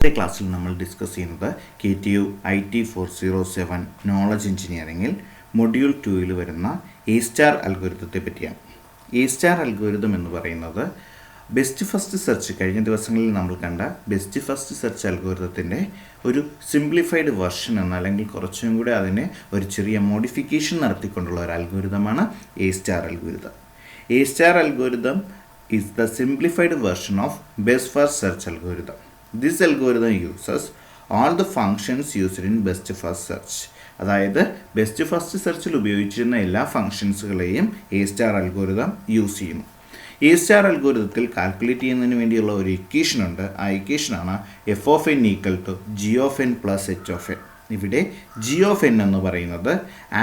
ഇന്നത്തെ ക്ലാസ്സിൽ നമ്മൾ ഡിസ്കസ് ചെയ്യുന്നത് KTU IT 407 നോളജ് എഞ്ചിനീയറിംഗിൽ മൊഡ്യൂൾ 2 വരുന്ന എ സ്റ്റാർ അൽഗോരിതത്തെ പറ്റിയാണ്. എ സ്റ്റാർ അൽഗോരിതം എന്ന് പറയുന്നത് ബെസ്റ്റ് ഫസ്റ്റ് സെർച്ച്, കഴിഞ്ഞ ദിവസങ്ങളിൽ നമ്മൾ കണ്ട ബെസ്റ്റ് ഫസ്റ്റ് സെർച്ച് അൽഗോരിതത്തിൻ്റെ ഒരു സിംപ്ലിഫൈഡ് വെർഷൻ എന്ന, അല്ലെങ്കിൽ കുറച്ചും കൂടെ അതിന് ഒരു ചെറിയ മോഡിഫിക്കേഷൻ നടത്തിക്കൊണ്ടുള്ള ഒരു അൽഗോരിതമാണ് A star algorithm. A star algorithm is the simplified version of best first search algorithm. This algorithm uses all the functions used in best first search. അതായത് ബെസ്റ്റ് ഫസ്റ്റ് സെർച്ചിൽ ഉപയോഗിച്ചിരുന്ന എല്ലാ ഫങ്ഷൻസുകളെയും എ സ്റ്റാർ അൽഗോരിതം യൂസ് ചെയ്യുന്നു. A star അൽഗോരിതത്തിൽ calculate ചെയ്യുന്നതിന് വേണ്ടിയുള്ള ഒരു equation ഉണ്ട്. ആ ഇക്വേഷനാണ് f(n) = g(n) + h(n). ഇവിടെ g(n) എന്ന് പറയുന്നത്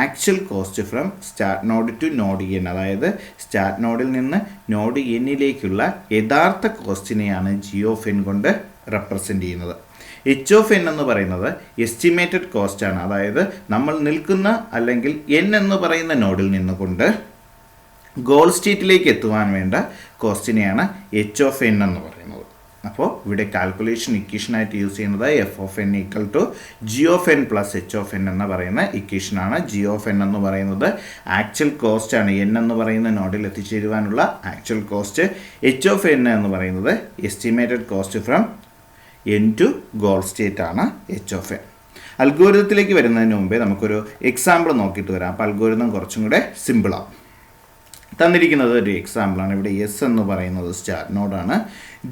actual cost from start node to node n, അതായത് സ്റ്റാർട്ട് നോഡിൽ നിന്ന് നോഡ് എന്നിലേക്കുള്ള യഥാർത്ഥ കോസ്റ്റിനെയാണ് g(n) കൊണ്ട് റെപ്രസെൻ്റ് ചെയ്യുന്നത്. h(n) എന്ന് പറയുന്നത് എസ്റ്റിമേറ്റഡ് കോസ്റ്റാണ്, അതായത് നമ്മൾ നിൽക്കുന്ന അല്ലെങ്കിൽ n എന്ന് പറയുന്ന നോഡിൽ നിന്നുകൊണ്ട് ഗോൾ സ്റ്റേറ്റിലേക്ക് എത്തുവാൻ വേണ്ട കോസ്റ്റിനെയാണ് h(n) എന്ന് പറയുന്നത്. അപ്പോൾ ഇവിടെ കാൽക്കുലേഷൻ ഇക്വേഷനായിട്ട് യൂസ് ചെയ്യുന്നത് f(n) = g(n) + h(n) എന്ന് പറയുന്ന ഇക്വേഷനാണ്. g(n) എന്ന് പറയുന്നത് ആക്ച്വൽ കോസ്റ്റാണ്, n എന്ന് പറയുന്ന നോഡിൽ എത്തിച്ചേരുവാനുള്ള ആക്ച്വൽ കോസ്റ്റ്. h(n) എന്ന് പറയുന്നത് estimated cost from n to goal state ആണ് h(n). അൽഗോരിതത്തിലേക്ക് വരുന്നതിന് മുമ്പേ നമുക്കൊരു എക്സാമ്പിൾ നോക്കിയിട്ട് വരാം. അപ്പോൾ അൽഗോരിതം കുറച്ചും കൂടെ സിമ്പിളാണ്. തന്നിരിക്കുന്നത് ഒരു എക്സാമ്പിളാണ്. ഇവിടെ എസ് എന്ന് പറയുന്നത് സ്റ്റാർട്ട് നോഡാണ്,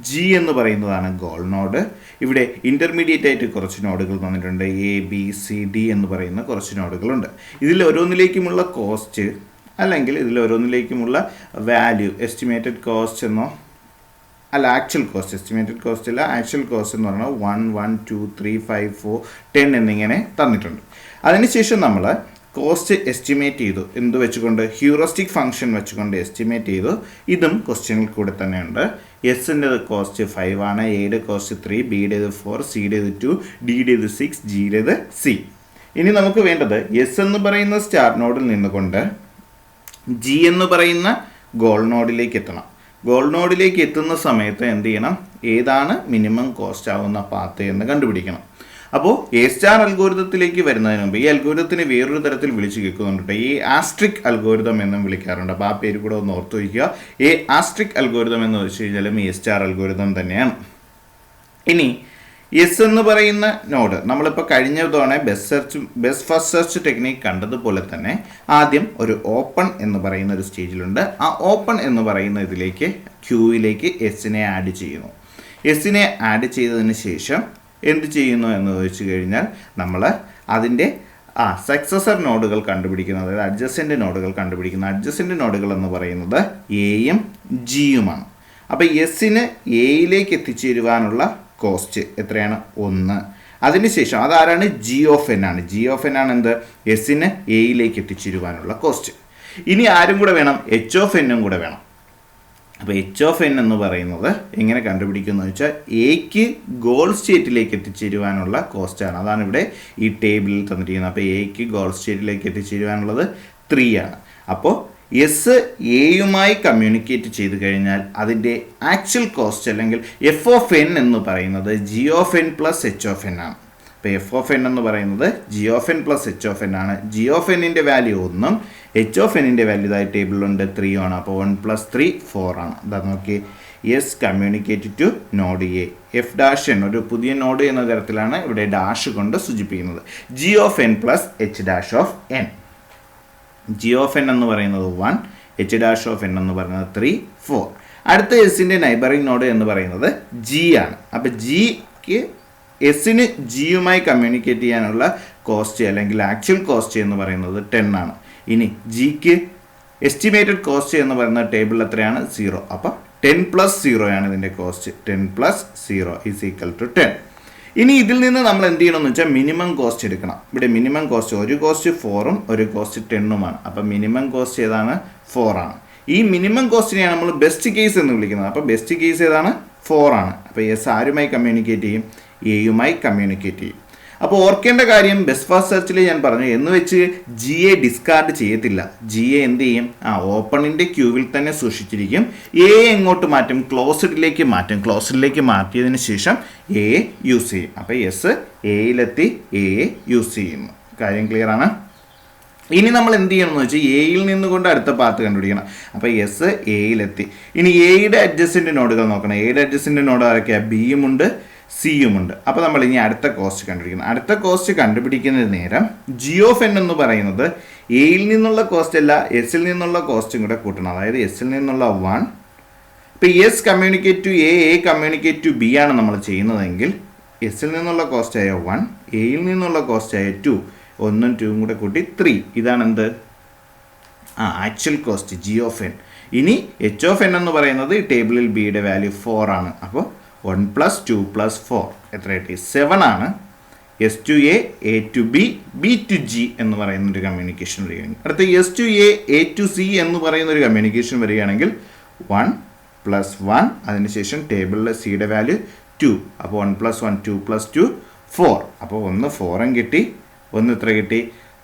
ജി എന്ന് പറയുന്നതാണ് ഗോൾ നോഡ്. ഇവിടെ ഇൻ്റർമീഡിയറ്റ് ആയിട്ട് കുറച്ച് നോഡുകൾ തന്നിട്ടുണ്ട്, ABCD എന്ന് പറയുന്ന കുറച്ച് നോഡുകളുണ്ട്. ഇതിൽ ഓരോന്നിലേക്കുമുള്ള കോസ്റ്റ് അല്ലെങ്കിൽ ഇതിൽ ഓരോന്നിലേക്കുമുള്ള വാല്യൂ എസ്റ്റിമേറ്റഡ് കോസ്റ്റ് എന്നോ അല്ല, ആക്ച്വൽ കോസ്റ്റ്, എസ്റ്റിമേറ്റഡ് കോസ്റ്റ് അല്ല, ആക്ച്വൽ കോസ്റ്റ് എന്ന് പറഞ്ഞാൽ 1, 1, 2, 3, 5, 4, 10 എന്നിങ്ങനെ തന്നിട്ടുണ്ട്. അതിനുശേഷം നമ്മൾ കോസ്റ്റ് എസ്റ്റിമേറ്റ് ചെയ്തു. എന്ത് വെച്ചുകൊണ്ട്? ഹ്യൂറിസ്റ്റിക് ഫംഗ്ഷൻ വെച്ചുകൊണ്ട് എസ്റ്റിമേറ്റ് ചെയ്തു. ഇതും ക്വസ്റ്റ്യനിൽ കൂടെ തന്നെയുണ്ട്. എസിൻ്റെ കോസ്റ്റ് 5 ആണ്, എയുടെ കോസ്റ്റ് 3, ബിയുടേത് 4, സിയുടേത് 2, ഡിയുടേത് 6, ജിയുടേത് C. ഇനി നമുക്ക് വേണ്ടത് എസ് എന്ന് പറയുന്ന സ്റ്റാർട്ട് നോഡിൽ നിന്നുകൊണ്ട് ജി എന്ന് പറയുന്ന ഗോൾ നോഡിലേക്ക് എത്തണം. ഗോൾ നോഡിലേക്ക് എത്തുന്ന സമയത്ത് എന്ത് ചെയ്യണം? ഏതാണ് മിനിമം കോസ്റ്റ് ആവുന്ന പാത്ത് എന്ന് കണ്ടുപിടിക്കണം. അപ്പോൾ എ സ്റ്റാർ അൽഗോരിതത്തിലേക്ക് വരുന്നതിന് മുമ്പ് ഈ അൽഗോരിതത്തിന് വേറൊരു തരത്തിൽ വിളിച്ച് കേൾക്കുന്നുണ്ട്. ഈ ആസ്ട്രിക് അൽഗോരിതം എന്നും വിളിക്കാറുണ്ട്. അപ്പോൾ ആ പേര് കൂടെ ഒന്ന് ഓർത്ത് വയ്ക്കുക. ഈ ആസ്ട്രിക് അൽഗോരിതം എന്ന് വെച്ച് കഴിഞ്ഞാലും എ സ്റ്റാർ അൽഗോരിതം തന്നെയാണ്. ഇനി എസ് എന്ന് പറയുന്ന നോഡ് നമ്മളിപ്പോൾ കഴിഞ്ഞ തവണ ബെസ്റ്റ് ഫസ്റ്റ് സെർച്ച് ടെക്നിക്ക് കണ്ടതുപോലെ തന്നെ ആദ്യം ഒരു ഓപ്പൺ എന്ന് പറയുന്ന ഒരു സ്റ്റേജിലുണ്ട്. ആ ഓപ്പൺ എന്ന് പറയുന്ന ഇതിലേക്ക് ക്യൂവിലേക്ക് എസിനെ ആഡ് ചെയ്യുന്നു. എസിനെ ആഡ് ചെയ്തതിന് ശേഷം എന്ത് ചെയ്യുന്നു എന്ന് ചോദിച്ചു കഴിഞ്ഞാൽ നമ്മൾ അതിൻ്റെ സക്സസർ നോഡുകൾ കണ്ടുപിടിക്കുന്നത്, അതായത് അഡ്ജസൻ്റ് നോഡുകൾ കണ്ടുപിടിക്കുന്നത്. അഡ്ജസൻ്റ് നോഡുകൾ എന്ന് പറയുന്നത് എയും ജിയുമാണ്. അപ്പോൾ എസിന് എയിലേക്ക് എത്തിച്ചേരുവാനുള്ള കോസ്റ്റ് എത്രയാണ്? 1. അതിനുശേഷം അതാരാണ്? g(n) ആണ്. g(n) ആണ് എന്ത്? എസിന് എയിലേക്ക് എത്തിച്ചേരുവാനുള്ള കോസ്റ്റ്. ഇനി ആരും കൂടെ വേണം? h(n) കൂടെ വേണം. അപ്പോൾ h(n) എന്ന് പറയുന്നത് എങ്ങനെ കണ്ടുപിടിക്കുന്നു വെച്ചാൽ എക്ക് ഗോൾ സ്റ്റേറ്റിലേക്ക് എത്തിച്ചേരുവാനുള്ള കോസ്റ്റാണ്. അതാണ് ഇവിടെ ഈ ടേബിളിൽ തന്നിരിക്കുന്നത്. അപ്പോൾ എക്ക് ഗോൾ സ്റ്റേറ്റിലേക്ക് എത്തിച്ചേരുവാനുള്ളത് 3 ആണ്. അപ്പോൾ എസ് എയുമായി കമ്മ്യൂണിക്കേറ്റ് ചെയ്ത് കഴിഞ്ഞാൽ അതിൻ്റെ ആക്ച്വൽ കോസ്റ്റ് അല്ലെങ്കിൽ f(n) എന്ന് പറയുന്നത് g(n) + h(n) ആണ്. അപ്പോൾ f(n) എന്ന് പറയുന്നത് g(n) + h(n) ആണ്. g(n)ൻ്റെ വാല്യൂ 1ഉം h(n)ൻ്റെ വാല്യൂ ഇതായി ടേബിളിലുണ്ട് 3 ആണ്. അപ്പോൾ 1 + 3 4 ആണ്. ഇതാ നോക്കി, S communicate to node A, f'(n) ഒരു പുതിയ നോഡ് എന്ന തരത്തിലാണ് ഇവിടെ ഡാഷ് കൊണ്ട് സൂചിപ്പിക്കുന്നത്. g(n) + h'(n). g(n) എന്ന് പറയുന്നത് 1, h'(n) എന്ന് പറയുന്നത് 3, 4. അടുത്ത എസിൻ്റെ നൈബറിംഗ് നോഡ് എന്ന് പറയുന്നത് ജി ആണ്. അപ്പോൾ ജിക്ക് എസിന് ജിയുമായി കമ്മ്യൂണിക്കേറ്റ് ചെയ്യാനുള്ള കോസ്റ്റ് അല്ലെങ്കിൽ ആക്ച്വൽ കോസ്റ്റ് എന്ന് പറയുന്നത് 10 ആണ്. ഇനി ജിക്ക് എസ്റ്റിമേറ്റഡ് കോസ്റ്റ് എന്ന് പറയുന്ന ടേബിളിൽ എത്രയാണ്? 0. അപ്പോൾ 10 + 0 ആണ് ഇതിൻ്റെ കോസ്റ്റ്. 10 + 0 = 10. ഇനി ഇതിൽ നിന്ന് നമ്മൾ എന്ത് ചെയ്യണമെന്ന് വെച്ചാൽ മിനിമം കോസ്റ്റ് എടുക്കണം. ഇവിടെ മിനിമം കോസ്റ്റ് ഒരു കോസ്റ്റ് 4ഉം ഒരു കോസ്റ്റ് 10ഉമാണ്. അപ്പോൾ മിനിമം കോസ്റ്റ് ഏതാണ്? 4 ആണ്. ഈ മിനിമം കോസ്റ്റിനെയാണ് നമ്മൾ ബെസ്റ്റ് കേസ് എന്ന് വിളിക്കുന്നത്. അപ്പോൾ ബെസ്റ്റ് കേസ് ഏതാണ്? 4 ആണ്. അപ്പോൾ എസ് ആരുമായി കമ്മ്യൂണിക്കേറ്റ് ചെയ്യും? എയുമായി കമ്മ്യൂണിക്കേറ്റ് ചെയ്യും. അപ്പോൾ ഓർക്കേണ്ട കാര്യം ബെസ്റ്റ് ഫസ്റ്റ് സെർച്ചിൽ ഞാൻ പറഞ്ഞു എന്ന് വെച്ച് ജി എ ഡിസ്കാർഡ് ചെയ്യത്തില്ല. ജി എ എന്ത് ചെയ്യും? ഓപ്പണിൻ്റെ ക്യൂവിൽ തന്നെ സൂക്ഷിച്ചിരിക്കും. എ എങ്ങോട്ട് മാറ്റും? ക്ലോസ്ഡിലേക്ക് മാറ്റും. ക്ലോസ്ഡിലേക്ക് മാറ്റിയതിന് ശേഷം എ യൂസ് ചെയ്യും. അപ്പോൾ എസ് എയിലെത്തി എ യൂസ് ചെയ്യുന്നു. കാര്യം ക്ലിയർ ആണ്. ഇനി നമ്മൾ എന്ത് ചെയ്യണമെന്ന് വെച്ചാൽ എയിൽ നിന്നുകൊണ്ട് അടുത്ത പാത്ത് കണ്ടുപിടിക്കണം. അപ്പോൾ എസ് എയിലെത്തി. ഇനി എയുടെ അഡ്ജസ്റ്റൻ്റ് നോഡുകൾ നോക്കണം. എയുടെ അഡ്ജസ്റ്റൻ്റ് നോഡ് ആരൊക്കെയാണ്? ബിയും ഉണ്ട്, സിയും ഉണ്ട്. അപ്പോൾ നമ്മൾ ഇനി അടുത്ത കോസ്റ്റ് കണ്ടുപിടിക്കണം. അടുത്ത കോസ്റ്റ് കണ്ടുപിടിക്കുന്ന നേരം ജി ഓഫ് എൻ എന്ന് പറയുന്നത് എയിൽ നിന്നുള്ള കോസ്റ്റ് അല്ല, എസിൽ നിന്നുള്ള കോസ്റ്റും കൂടെ കൂട്ടണം. അതായത് എസിൽ നിന്നുള്ള 1. ഇപ്പോൾ S communicate to A, A communicate to B ആണ് നമ്മൾ ചെയ്യുന്നതെങ്കിൽ എസിൽ നിന്നുള്ള കോസ്റ്റായ 1, എയിൽ നിന്നുള്ള കോസ്റ്റായ 2, 1ഉം 2ഉം കൂടെ കൂട്ടി 3. ഇതാണ് എന്ത്? Actual cost G of N. ഇനി എച്ച് ഓഫ് എൻ എന്ന് പറയുന്നത് ടേബിളിൽ ബിയുടെ വാല്യൂ 4 ആണ്. അപ്പോൾ 1 + 2 + 4 എത്ര കിട്ടി? 7 ആണ്. S to A, A to B, B to G എന്ന് പറയുന്ന ഒരു കമ്മ്യൂണിക്കേഷൻ വരികയാണെങ്കിൽ അടുത്ത S to A, A to C എന്ന് പറയുന്ന ഒരു കമ്മ്യൂണിക്കേഷൻ വരികയാണെങ്കിൽ 1 + 1 അതിനുശേഷം ടേബിളിലെ സിയുടെ വാല്യൂ 2. അപ്പോൾ 1 + 1 2 + 2 4. അപ്പോൾ 1 4ഉം കിട്ടി, 1 എത്ര കിട്ടി?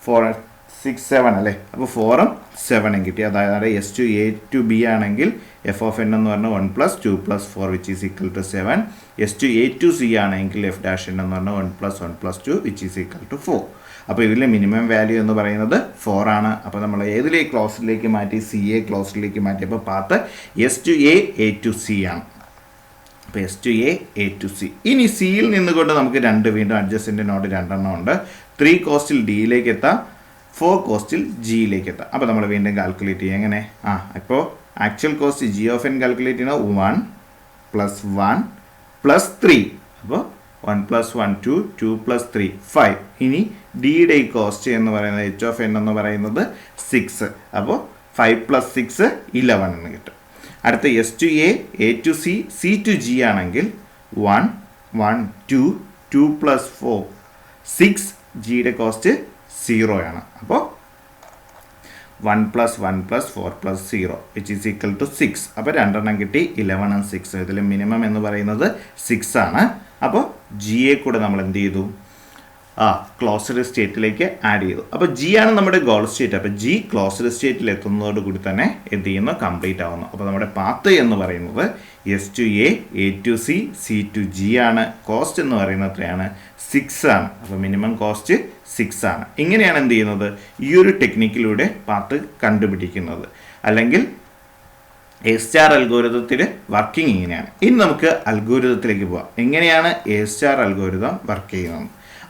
4 6 7 അല്ലേ? അപ്പോൾ 4ഉം 7ഉം കിട്ടി. അതായത് S to A to B ആണെങ്കിൽ എഫ് ഓഫ് എൻ എന്ന് പറഞ്ഞാൽ 1 + 2 + 4 which is equal to 7. S to A to C ആണെങ്കിൽ എഫ് ഡാഷ് എൻ എന്ന് പറഞ്ഞാൽ 1 + 1 + 2 വിച്ച് ഈസ് ഈക്വൽ ടു 4. അപ്പോൾ ഇതിലെ മിനിമം വാല്യൂ എന്ന് പറയുന്നത് 4 ആണ്. അപ്പോൾ നമ്മൾ ഏതിലേക്ക് ക്ലോസിലേക്ക് മാറ്റി? സി എ ക്ലോസിലേക്ക് മാറ്റിയപ്പോൾ path S to A, A to C ആണ്. അപ്പോൾ S to A, A to C. ഇനി സിയിൽ നിന്നുകൊണ്ട് നമുക്ക് വീണ്ടും അഡ്ജസ്റ്റൻ്റ് നോഡ് 2 എണ്ണം ഉണ്ട്. 3 കോസ്റ്റിൽ ഡിയിലേക്ക് എത്താം, 4 കോസ്റ്റിൽ ജിയിലേക്ക് എത്താം. അപ്പോൾ നമ്മൾ വീണ്ടും കാൽക്കുലേറ്റ് ചെയ്യുക. എങ്ങനെ? ഇപ്പോൾ actual cost G of N calculate ചെയ്യുന്നത് 1 + 1 + 3. അപ്പോൾ 1 + 1 2, 2 + 3 5. ഇനി ഡിയുടെ ഈ കോസ്റ്റ് എന്ന് പറയുന്നത് എച്ച് ഓഫ് എൻ എന്ന് പറയുന്നത് 6. അപ്പോൾ 5 + 6 11 എന്ന് കിട്ടും. അടുത്ത S to A, A to C, C to G ആണെങ്കിൽ 1 1 2 2 + 4 6. ജിയുടെ കോസ്റ്റ് 0 ആണ്. അപ്പോൾ 1 + 1 + 4 + 0 വിച്ച് ഈസ് ഈക്വൽ ടു 6. അപ്പോൾ 2 എണ്ണം കിട്ടി, 11ഉം 6. ഇതിൽ മിനിമം എന്ന് പറയുന്നത് 6 ആണ്. അപ്പോൾ ജിയെ കൂടെ നമ്മൾ എന്ത് ചെയ്തു? ക്ലോസ്ഡ് സ്റ്റേറ്റിലേക്ക് ആഡ് ചെയ്തു. അപ്പോൾ ജി ആണ് നമ്മുടെ ഗോൾ സ്റ്റേറ്റ്. അപ്പോൾ ജി ക്ലോസ്ഡ് സ്റ്റേറ്റിൽ എത്തുന്നതോടുകൂടി തന്നെ എന്ത് ചെയ്യുന്നു? കംപ്ലീറ്റ് ആവുന്നു. അപ്പോൾ നമ്മുടെ പാത്ത് എന്ന് പറയുന്നത് S to A, A to C, C to G ആണ്. കോസ്റ്റ് എന്ന് പറയുന്നത് എത്രയാണ്? 6 ആണ്. അപ്പോൾ മിനിമം കോസ്റ്റ് 6 ആണ്. ഇങ്ങനെയാണ് എന്ത് ചെയ്യുന്നത്? ഈ ഒരു ടെക്നിക്കിലൂടെ പാത്ത് കണ്ടുപിടിക്കുന്നത്. അല്ലെങ്കിൽ എ സ്റ്റാർ അൽഗോരിതത്തിൽ വർക്കിംഗ് ഇങ്ങനെയാണ്. ഇനി നമുക്ക് അൽഗോരിതത്തിലേക്ക് പോവാം. എങ്ങനെയാണ് എ സ്റ്റാർ അൽഗോരിതം വർക്ക് ചെയ്യുന്നത്?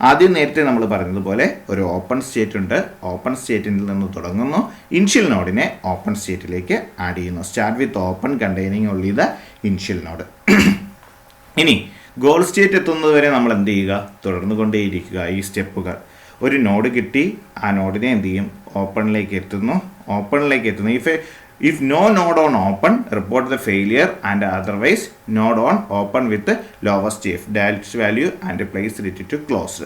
ആദ്യം നേരത്തെ നമ്മൾ പറഞ്ഞതുപോലെ ഒരു ഓപ്പൺ സ്റ്റേറ്റ് ഉണ്ട്. ഓപ്പൺ സ്റ്റേറ്റിൽ നിന്ന് തുടങ്ങുന്നു, ഇനിഷ്യൽ നോഡിനെ ഓപ്പൺ സ്റ്റേറ്റിലേക്ക് ആഡ് ചെയ്യുന്നു. Start with open containing only the initial node. ഇനി ഗോൾ സ്റ്റേറ്റ് എത്തുന്നത് വരെ നമ്മൾ എന്ത് ചെയ്യുക? തുടർന്നു കൊണ്ടേയിരിക്കുക ഈ സ്റ്റെപ്പുകൾ. ഒരു നോഡ് കിട്ടി, ആ നോഡിനെ എന്ത് ചെയ്യും? ഓപ്പണിലേക്ക് എത്തുന്നു. If no node on open, report the failure, and otherwise node on open with the lowest f dash value and place it to closed.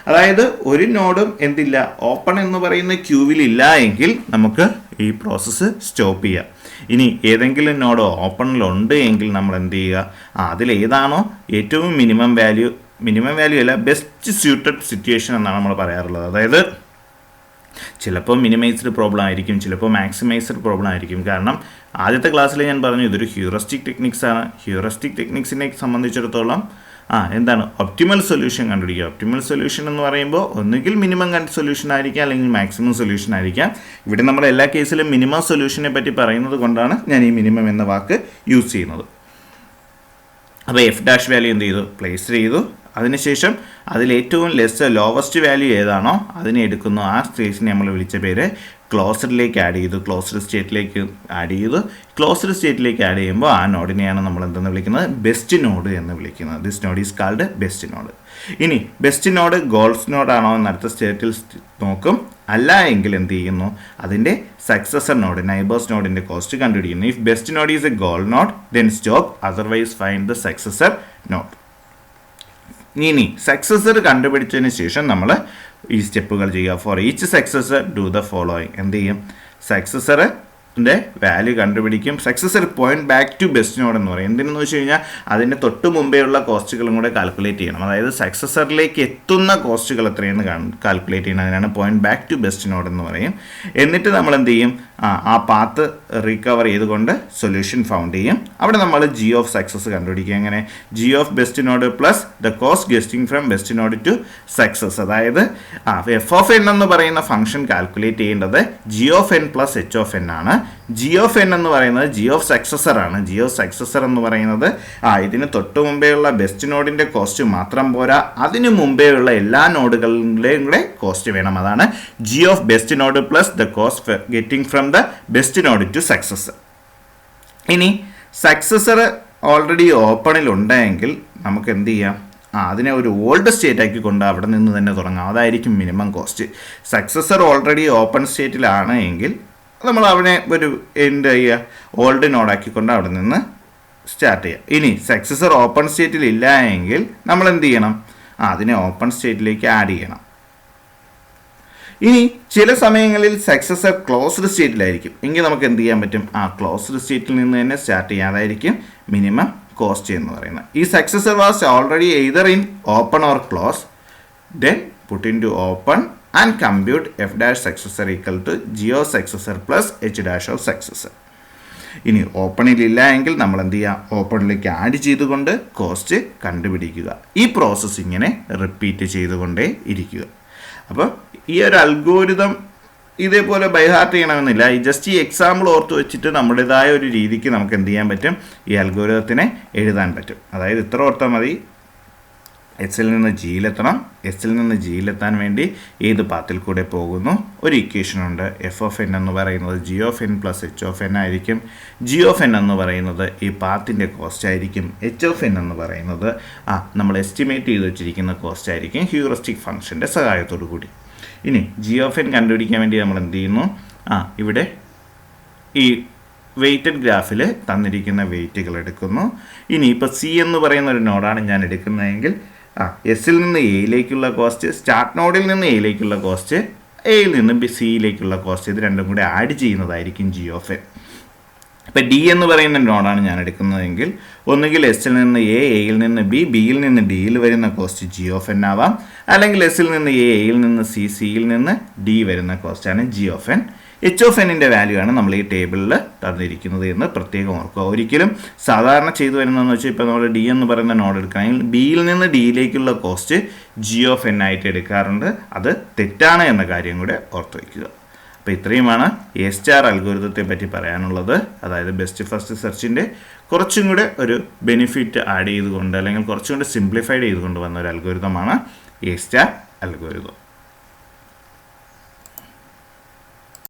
അതായത് ഒരു നോഡും എന്തില്ല? ഓപ്പൺ എന്ന് പറയുന്ന ക്യൂവിൽ ഇല്ല എങ്കിൽ നമുക്ക് ഈ പ്രോസസ്സ് സ്റ്റോപ്പ് ചെയ്യാം. ഇനി ഏതെങ്കിലും നോഡ് ഓപ്പണിലുണ്ട് എങ്കിൽ നമ്മൾ എന്ത് ചെയ്യുക? അതിലേതാണോ ഏറ്റവും മിനിമം വാല്യൂ അല്ല, ബെസ്റ്റ് സ്യൂട്ടഡ് സിറ്റുവേഷൻ എന്നാണ് നമ്മൾ പറയാറുള്ളത്. അതായത് ചിലപ്പോൾ മിനിമൈസ്ഡ് പ്രോബ്ലം ആയിരിക്കും, ചിലപ്പോൾ മാക്സിമൈസ്ഡ് പ്രോബ്ലം ആയിരിക്കും. കാരണം ആദ്യത്തെ ക്ലാസ്സിൽ ഞാൻ പറഞ്ഞു ഇതൊരു ഹ്യൂറിസ്റ്റിക് ടെക്നിക്സ് ആണ്. ഹ്യൂറിസ്റ്റിക് ടെക്നിക്സിനെ സംബന്ധിച്ചിടത്തോളം എന്താണ്? ഒപ്റ്റിമൽ സൊല്യൂഷൻ കണ്ടുപിടിക്കുക. ഒപ്റ്റിമൽ സൊല്യൂഷൻ എന്ന് പറയുമ്പോൾ ഒന്നുകിൽ മിനിമം സൊല്യൂഷൻ ആയിരിക്കാം, അല്ലെങ്കിൽ മാക്സിമം സൊല്യൂഷൻ ആയിരിക്കാം. ഇവിടെ നമ്മൾ എല്ലാ കേസിലും മിനിമം സൊല്യൂഷനെ പറ്റി പറയുന്നത് കൊണ്ടാണ് ഞാൻ ഈ മിനിമം എന്ന വാക്ക് യൂസ് ചെയ്യുന്നത്. അപ്പോൾ എഫ് ഡാഷ് വാല്യൂ എന്ത് ചെയ്തു? പ്ലേസ് ചെയ്തു. അതിനുശേഷം അതിലേറ്റവും ലോവസ്റ്റ് വാല്യൂ ഏതാണോ അതിനെ എടുക്കുന്നു. ആ സ്റ്റേറ്റിനെ നമ്മൾ വിളിച്ച പേര് ക്ലോസ്ഡിലേക്ക് ആഡ് ചെയ്തു. ക്ലോസ്ഡ് സ്റ്റേറ്റിലേക്ക് ആഡ് ചെയ്തു. ക്ലോസ്ഡ് സ്റ്റേറ്റിലേക്ക് ആഡ് ചെയ്യുമ്പോൾ ആ നോഡിനെയാണ് നമ്മൾ എന്തെന്ന് വിളിക്കുന്നത്? ബെസ്റ്റ് നോഡ് എന്ന് വിളിക്കുന്നത്. This node is called best node. ഇനി ബെസ്റ്റ് നോഡ് ഗോൾസ് നോഡാണോ എന്ന് അടുത്ത സ്റ്റേറ്റിൽ നോക്കും. അല്ല എങ്കിൽ എന്ത് ചെയ്യുന്നു? അതിൻ്റെ സക്സസർ നോഡ്, നൈബേഴ്സ് നോഡിൻ്റെ കോസ്റ്റ് കണ്ടുപിടിക്കുന്നു. If best node is a goal node then stop, otherwise find the successor node. ഇനി സക്സസർ കണ്ടുപിടിച്ചതിന് ശേഷം നമ്മൾ ഈ സ്റ്റെപ്പുകൾ ചെയ്യുക. For each successor do the following. എന്ത് ചെയ്യും? സക്സസർ വാല്യൂ കണ്ടുപിടിക്കും. Successor point back to best node എന്ന് പറയും. എന്തിനെന്ന് വെച്ച് കഴിഞ്ഞാൽ അതിൻ്റെ തൊട്ട് മുമ്പേ ഉള്ള കോസ്റ്റുകളും കൂടെ കാൽക്കുലേറ്റ് ചെയ്യണം. അതായത് സക്സസറിലേക്ക് എത്തുന്ന കോസ്റ്റുകൾ എത്രയെന്ന് കാൽക്കുലേറ്റ് ചെയ്യണം. അതിനാണ് point back to best node എന്ന് പറയും. എന്നിട്ട് നമ്മൾ എന്ത് ചെയ്യും, ആ പാത്ത് റീകവർ ചെയ്തുകൊണ്ട് സൊല്യൂഷൻ ഫൗണ്ട് ചെയ്യും. അവിടെ നമ്മൾ ജി ഓഫ് സക്സസ് കണ്ടുപിടിക്കുക. എങ്ങനെ? G of best node plus the cost guessing from best node to success. അതായത് എഫ് ഓഫ് എൻ എന്ന് പറയുന്ന ഫംഗ്ഷൻ കാൽക്കുലേറ്റ് ചെയ്യേണ്ടത് G of N plus H of N ആണ്. ജി ഓഫ് എൻ എന്ന് പറയുന്നത് G of successor ആണ്. G of successor എന്ന് പറയുന്നത് ഇതിന് തൊട്ട് മുമ്പേ ഉള്ള ബെസ്റ്റ് നോഡിൻ്റെ കോസ്റ്റ് മാത്രം പോരാ, അതിന് മുമ്പേ ഉള്ള എല്ലാ നോഡുകളുടെയും കൂടെ കോസ്റ്റ് വേണം. അതാണ് G of best node plus the cost getting from the best node to successor. ഇനി സക്സസർ ഓൾറെഡി ഓപ്പണിൽ ഉണ്ടെങ്കിൽ നമുക്ക് എന്ത് ചെയ്യാം, അതിനെ ഒരു ഓൾഡ് സ്റ്റേറ്റ് ആക്കിക്കൊണ്ട് അവിടെ നിന്ന് തന്നെ തുടങ്ങാം. അതായിരിക്കും minimum cost. Successor already open സ്റ്റേറ്റിലാണ് എങ്കിൽ നമ്മൾ അവനെ ഒരു എന്ത് ചെയ്യുക, ഓൾഡ് നോഡാക്കിക്കൊണ്ട് അവിടെ നിന്ന് സ്റ്റാർട്ട് ചെയ്യുക. ഇനി സക്സസർ ഓപ്പൺ സ്റ്റേറ്റിൽ ഇല്ല എങ്കിൽ നമ്മൾ എന്ത് ചെയ്യണം, അതിനെ ഓപ്പൺ സ്റ്റേറ്റിലേക്ക് ആഡ് ചെയ്യണം. ഇനി ചില സമയങ്ങളിൽ സക്സസർ ക്ലോസ്ഡ് സ്റ്റേറ്റിലായിരിക്കും എങ്കിൽ നമുക്ക് എന്ത് ചെയ്യാൻ പറ്റും, ക്ലോസ്ഡ് സ്റ്റേറ്റിൽ നിന്ന് തന്നെ സ്റ്റാർട്ട് ചെയ്യാം. അതായിരിക്കും മിനിമം കോസ്റ്റ് എന്ന് പറയുന്നത്. ഈ successor was already either in open or close, then put in to open and compute F dash successor equal to G of successor plus H dash of successor. ഇനി ഓപ്പണിലില്ല എങ്കിൽ നമ്മൾ എന്ത് ചെയ്യുക, ഓപ്പണിലേക്ക് ആഡ് ചെയ്തുകൊണ്ട് കോസ്റ്റ് കണ്ടുപിടിക്കുക. ഈ പ്രോസസ്സ് ഇങ്ങനെ റിപ്പീറ്റ് ചെയ്തുകൊണ്ടേ ഇരിക്കുക. അപ്പോൾ ഈ ഒരു അൽഗോരിതം ഇതേപോലെ ബൈഹാർട്ട് ചെയ്യണമെന്നില്ല. ജസ്റ്റ് ഈ എക്സാമ്പിൾ ഓർത്ത് വെച്ചിട്ട് നമ്മുടേതായ ഒരു രീതിക്ക് നമുക്ക് എന്ത് ചെയ്യാൻ പറ്റും, ഈ അൽഗോരിതത്തിനെ എഴുതാൻ പറ്റും. അതായത് ഇത്ര ഓർത്താൽ മതി, എസിൽ നിന്ന് ജിയിലെത്തണം. എസിൽ നിന്ന് ജിയിലെത്താൻ വേണ്ടി ഏത് പാത്തിൽ കൂടെ പോകുന്നു, ഒരു ഇക്വേഷൻ ഉണ്ട്. എഫ് ഓഫ് എൻ എന്ന് പറയുന്നത് G of N plus H of N ആയിരിക്കും. ജി ഓഫ് എൻ എന്ന് പറയുന്നത് ഈ പാത്തിൻ്റെ കോസ്റ്റ് ആയിരിക്കും. എച്ച് ഓഫ് എൻ എന്ന് പറയുന്നത് നമ്മൾ എസ്റ്റിമേറ്റ് ചെയ്ത് വെച്ചിരിക്കുന്ന കോസ്റ്റ് ആയിരിക്കും ഹ്യൂറിസ്റ്റിക് ഫംഗ്ഷൻ്റെ സഹായത്തോടു കൂടി. ഇനി ജി ഓഫ് എൻ കണ്ടുപിടിക്കാൻ വേണ്ടി നമ്മൾ എന്ത് ചെയ്യുന്നു, ഇവിടെ ഈ വെയ്റ്റഡ് ഗ്രാഫിൽ തന്നിരിക്കുന്ന വെയ്റ്റുകൾ എടുക്കുന്നു. ഇനി ഇപ്പോൾ സി എന്ന് പറയുന്ന ഒരു നോഡാണ് ഞാൻ എടുക്കുന്നതെങ്കിൽ എസിൽ നിന്ന് എയിലേക്കുള്ള കോസ്റ്റ്, സ്റ്റാർട്ട് നോഡിൽ നിന്ന് എയിലേക്കുള്ള കോസ്റ്റ്, എയിൽ നിന്ന് സിയിലേക്കുള്ള കോസ്റ്റ്, ഇത് രണ്ടും കൂടെ ആഡ് ചെയ്യുന്നതായിരിക്കും ജി ഓഫ് എൻ. ഇപ്പം ഡി എന്ന് പറയുന്ന നോഡാണ് ഞാൻ എടുക്കുന്നതെങ്കിൽ ഒന്നുകിൽ എസിൽ നിന്ന് എ, എയിൽ നിന്ന് ബി, ബിയിൽ നിന്ന് ഡിയിൽ വരുന്ന കോസ്റ്റ് ജി ഓഫ് എൻ ആവാം. അല്ലെങ്കിൽ എസിൽ നിന്ന് എ, എയിൽ നിന്ന് സി, സിയിൽ നിന്ന് ഡി വരുന്ന കോസ്റ്റാണ് G of N. H of എന്നിൻ്റെ വാല്യൂ ആണ് നമ്മൾ ഈ ടേബിളിൽ തന്നിരിക്കുന്നത് എന്ന് പ്രത്യേകം ഓർക്കുക. ഒരിക്കലും സാധാരണ ചെയ്തു വരുന്നതെന്ന് വെച്ചാൽ ഇപ്പോൾ നമ്മൾ ഡി എന്ന് പറയുന്ന നോഡ് എടുക്കുകയാണെങ്കിൽ ബിയിൽ നിന്ന് ഡിയിലേക്കുള്ള കോസ്റ്റ് ജി ഓഫ് എൻ ആയിട്ട് എടുക്കാറുണ്ട്. അത് തെറ്റാണ് എന്ന കാര്യം കൂടെ ഓർത്ത് വയ്ക്കുക. അപ്പോൾ ഇത്രയുമാണ് എ സ്റ്റാർ അൽഗോരിതത്തെ പറ്റി പറയാനുള്ളത്. അതായത് ബെസ്റ്റ് ഫസ്റ്റ് സെർച്ചിൻ്റെ കുറച്ചും കൂടെ ഒരു ബെനിഫിറ്റ് ആഡ് ചെയ്തുകൊണ്ട് അല്ലെങ്കിൽ കുറച്ചും കൂടെ സിംപ്ലിഫൈഡ് ചെയ്തുകൊണ്ട് വന്ന ഒരു അൽഗോരിതമാണ് എ സ്റ്റാർ അൽഗോരിതം.